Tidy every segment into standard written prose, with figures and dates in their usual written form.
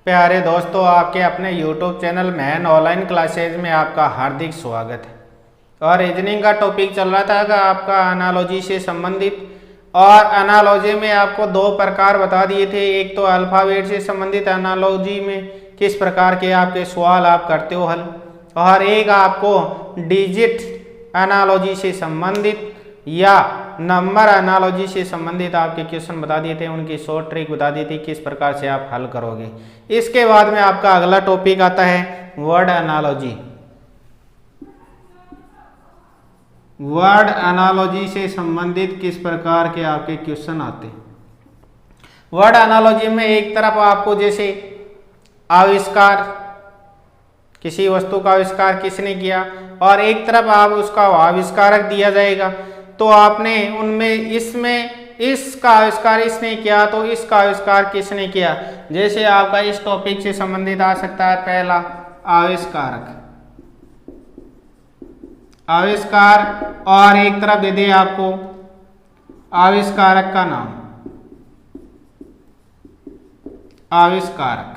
प्यारे दोस्तों, आपके अपने YouTube channel man online classes में आपका हार्दिक स्वागत है। और रीजनिंग का टॉपिक चल रहा था आपका एनालॉजी से संबंधित। और एनालॉजी में आपको दो प्रकार बता दिए थे। एक तो अल्फ़ाबेट से संबंधित एनालॉजी में किस प्रकार के आपके सवाल आप करते हो हल, और एक आपको डिजिट एनालॉजी से संबंधित या नंबर एनालॉजी से संबंधित आपके क्वेश्चन बता दिए थे, उनकी शॉर्ट ट्रिक बता दी थी किस प्रकार से आप हल करोगे। इसके बाद में आपका अगला टॉपिक आता है वर्ड एनालॉजी। वर्ड एनालॉजी से संबंधित किस प्रकार के आपके क्वेश्चन आते हैं। वर्ड एनालॉजी में एक तरफ आपको जैसे आविष्कार, किसी वस्तु का आविष्कार किसने किया, और एक तरफ आप उसका आविष्कारक दिया जाएगा। तो आपने उनमें इसमें इसका आविष्कार इसने किया तो इसका आविष्कार किसने किया। जैसे आपका इस टॉपिक से संबंधित आ सकता है पहला आविष्कारक, आविष्कार, और एक तरफ दे दे आपको आविष्कारक का नाम, आविष्कारक।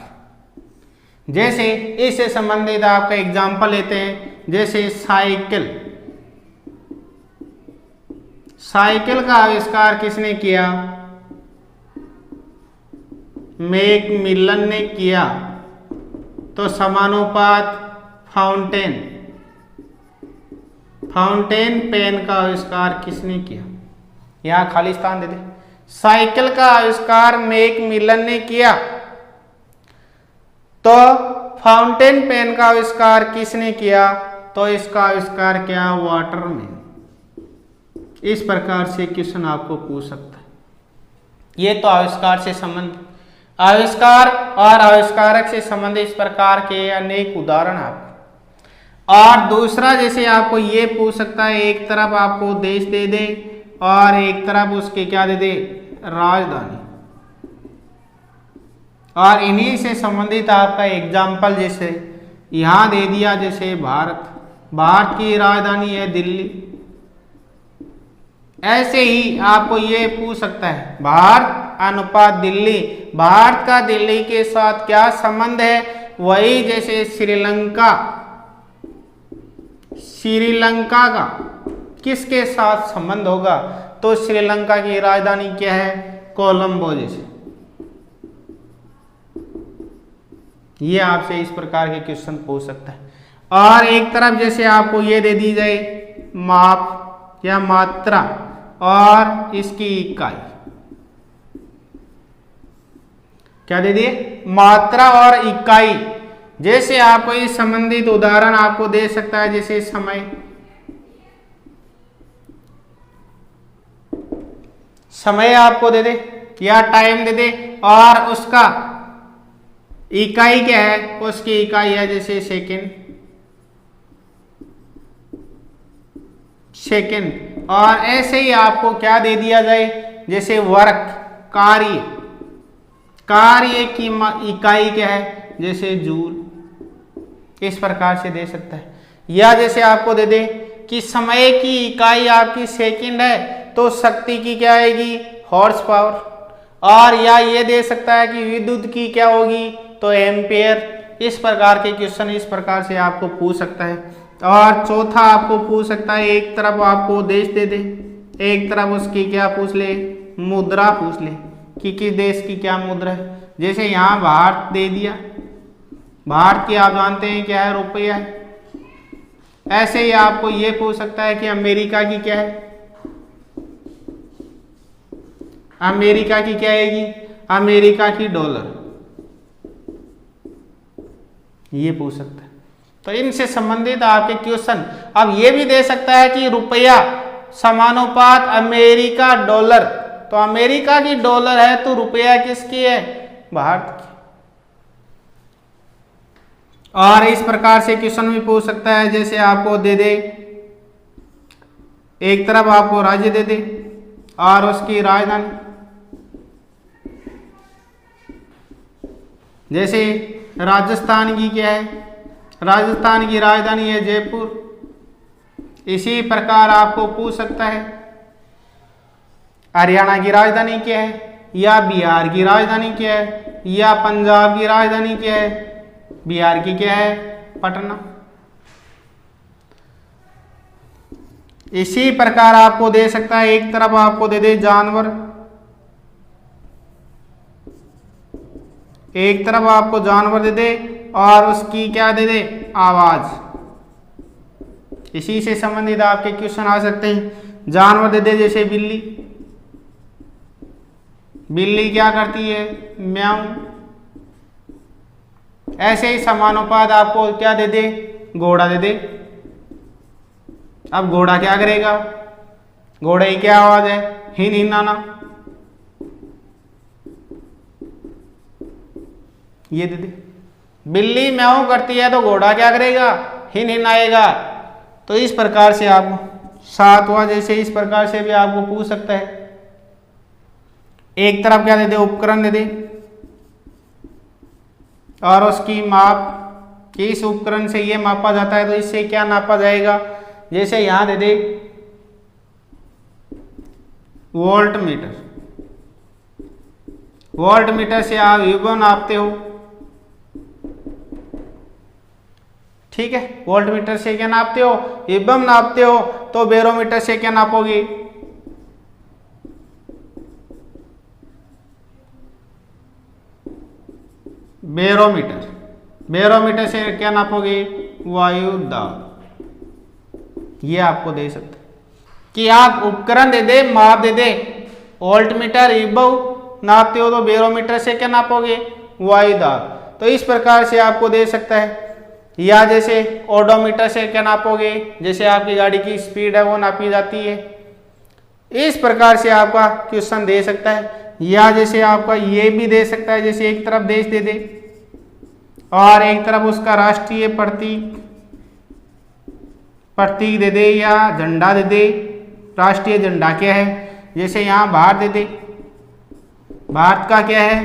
जैसे इससे संबंधित आपका एग्जाम्पल लेते हैं, जैसे साइकिल, साइकिल का आविष्कार किसने किया, मैकमिलन ने किया। तो समानुपात फाउंटेन, फाउंटेन पेन का आविष्कार किसने किया। यहां खाली स्थान दे दे। साइकिल का आविष्कार मैकमिलन ने किया, तो फाउंटेन पेन का आविष्कार किसने किया, तो इसका आविष्कार क्या, वाटरमैन। इस प्रकार से क्वेश्चन आपको पूछ सकता है। ये तो आविष्कार से संबंध, आविष्कार और आविष्कारक से संबंधित इस प्रकार के अनेक उदाहरण आपको। और दूसरा जैसे आपको ये पूछ सकता है, एक तरफ आपको देश दे दे और एक तरफ उसके क्या दे दे, राजधानी, और इन्हीं से संबंधित आपका एग्जाम्पल जैसे यहां दे दिया, जैसे भारत, भारत की राजधानी है दिल्ली। ऐसे ही आपको ये पूछ सकता है भारत अनुपात दिल्ली, भारत का दिल्ली के साथ क्या संबंध है। वही जैसे श्रीलंका, श्रीलंका का किसके साथ संबंध होगा, तो श्रीलंका की राजधानी क्या है, कोलंबो। जैसे ये आपसे इस प्रकार के क्वेश्चन पूछ सकता है। और एक तरफ जैसे आपको ये दे दी जाए माप या मात्रा और इसकी इकाई, क्या दे दिए, मात्रा और इकाई। जैसे आपको इस संबंधित उदाहरण आपको दे सकता है, जैसे समय, समय आपको दे दे या टाइम दे दे, और उसका इकाई क्या है, उसकी इकाई है जैसे सेकंड, सेकंड। और ऐसे ही आपको क्या दे दिया जाए, जैसे वर्क, कार्य, कार्य की इकाई क्या है, जैसे जूल। इस प्रकार से दे सकता है। या जैसे आपको दे दे कि समय की इकाई आपकी सेकंड है, तो शक्ति की क्या आएगी, हॉर्स पावर। और या ये दे सकता है कि विद्युत की क्या होगी, तो एम्पेयर। इस प्रकार के क्वेश्चन इस प्रकार से आपको पूछ सकता है। और चौथा आपको पूछ सकता है, एक तरफ आपको देश दे दे, एक तरफ उसकी क्या पूछ ले, मुद्रा पूछ ले कि किस देश की क्या मुद्रा है। जैसे यहाँ भारत दे दिया, भारत की आप जानते हैं क्या है, रुपया है। ऐसे ही आपको ये पूछ सकता है कि अमेरिका की क्या है, अमेरिका की क्या आएगी, अमेरिका की डॉलर। ये पूछ सकता है। तो इनसे संबंधित आपके क्वेश्चन। अब ये भी दे सकता है कि रुपया समानुपात अमेरिका डॉलर, तो अमेरिका की डॉलर है तो रुपया किसकी है, भारत की। और इस प्रकार से क्वेश्चन भी पूछ सकता है, जैसे आपको दे दे, एक तरफ आपको राज्य दे दे और उसकी राजधानी, जैसे राजस्थान की क्या है, राजस्थान की राजधानी है जयपुर। इसी प्रकार आपको पूछ सकता है हरियाणा की राजधानी क्या है, या बिहार की राजधानी क्या है, या पंजाब की राजधानी क्या है, बिहार की क्या है, पटना। इसी प्रकार आपको दे सकता है, एक तरफ आपको दे दे जानवर, एक तरफ आपको जानवर दे दे और उसकी क्या दे दे, आवाज। इसी से संबंधित आपके क्वेश्चन आ सकते हैं। जानवर दे दे जैसे बिल्ली, बिल्ली क्या करती है, म्याऊं। ऐसे ही समानुपात आपको क्या दे दे, घोड़ा दे दे। अब घोड़ा क्या करेगा, घोड़े की क्या आवाज है, हिन हिनाना। ये दे दे। बिल्ली म्याऊं करती है तो घोड़ा क्या करेगा, हिन हिनाएगा। तो इस प्रकार से आप 7वां जैसे इस प्रकार से भी आपको पूछ सकता है। एक तरफ क्या दे दे, उपकरण दे दे और उसकी माप, कि इस उपकरण से ये मापा जाता है तो इससे क्या नापा जाएगा। जैसे यहां दे दे वोल्ट मीटर, वोल्ट मीटर से आप विभव नापते हो, ठीक है। वोल्ट मीटर से क्या नापते हो, विभव नापते हो। तो बैरोमीटर से क्या नापोगे, बैरोमीटर, बैरोमीटर से क्या नापोगे, वायु दाब। ये आपको दे सकते कि आप उपकरण दे दे, माप दे दे, वोल्ट मीटर विभव नापते हो तो बैरोमीटर से क्या नापोगे, वायु दाब। तो इस प्रकार से आपको दे सकता है। या जैसे ओडोमीटर से क्या नापोगे, जैसे आपकी गाड़ी की स्पीड है वो नापी जाती है। इस प्रकार से आपका क्वेश्चन दे सकता है। या जैसे आपका ये भी दे सकता है, जैसे एक तरफ देश दे दे और एक तरफ उसका राष्ट्रीय प्रतीक दे दे या झंडा दे दे। राष्ट्रीय झंडा क्या है, जैसे यहाँ भारत दे दे, भारत का क्या है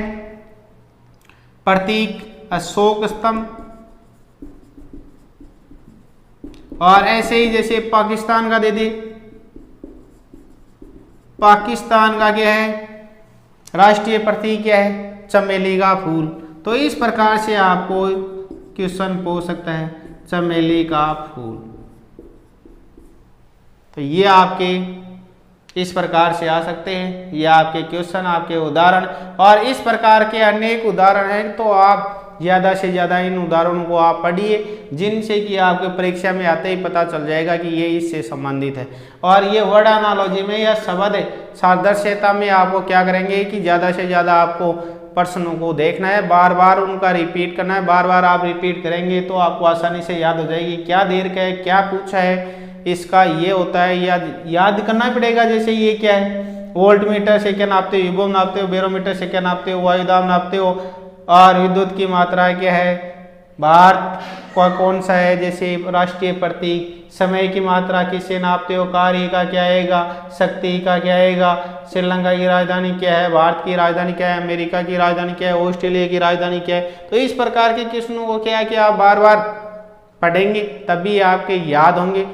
प्रतीक, अशोक स्तंभ। और ऐसे ही जैसे पाकिस्तान का दे दे, पाकिस्तान का क्या है राष्ट्रीय प्रतीक क्या है, चमेली का फूल। तो इस प्रकार से आपको क्वेश्चन पूछ सकता है, चमेली का फूल। तो ये आपके इस प्रकार से आ सकते हैं, ये आपके क्वेश्चन, आपके उदाहरण। और इस प्रकार के अनेक उदाहरण हैं, तो आप ज़्यादा से ज़्यादा इन उदाहरणों को आप पढ़िए, जिनसे कि आपके परीक्षा में आते ही पता चल जाएगा कि ये इससे संबंधित है। और ये वर्ड एनालॉजी में या शब्द सादृश्यता में आपको क्या करेंगे कि ज़्यादा से ज़्यादा आपको प्रश्नों को देखना है, बार बार उनका रिपीट करना है। बार बार आप रिपीट करेंगे तो आपको आसानी से याद हो जाएगी क्या देर का है, क्या पूछा है, इसका ये होता है, याद करना पड़ेगा। जैसे ये क्या है, वोल्ट मीटर से क्या नापते हो, विभव नापते हो, बैरोमीटर से क्या नापते हो, वायु दाब नापते हो। और विद्युत की मात्रा क्या है, भारत का कौन सा है, जैसे राष्ट्रीय प्रतीक। समय की मात्रा किससे नापते हो, कार्य का क्या आएगा, शक्ति का क्या आएगा। श्रीलंका की राजधानी क्या है, भारत की राजधानी क्या है, अमेरिका की राजधानी क्या है, ऑस्ट्रेलिया की राजधानी क्या है। तो इस प्रकार के क्वेश्चनों को क्या है कि आप बार बार पढ़ेंगे तभी आपके याद होंगे।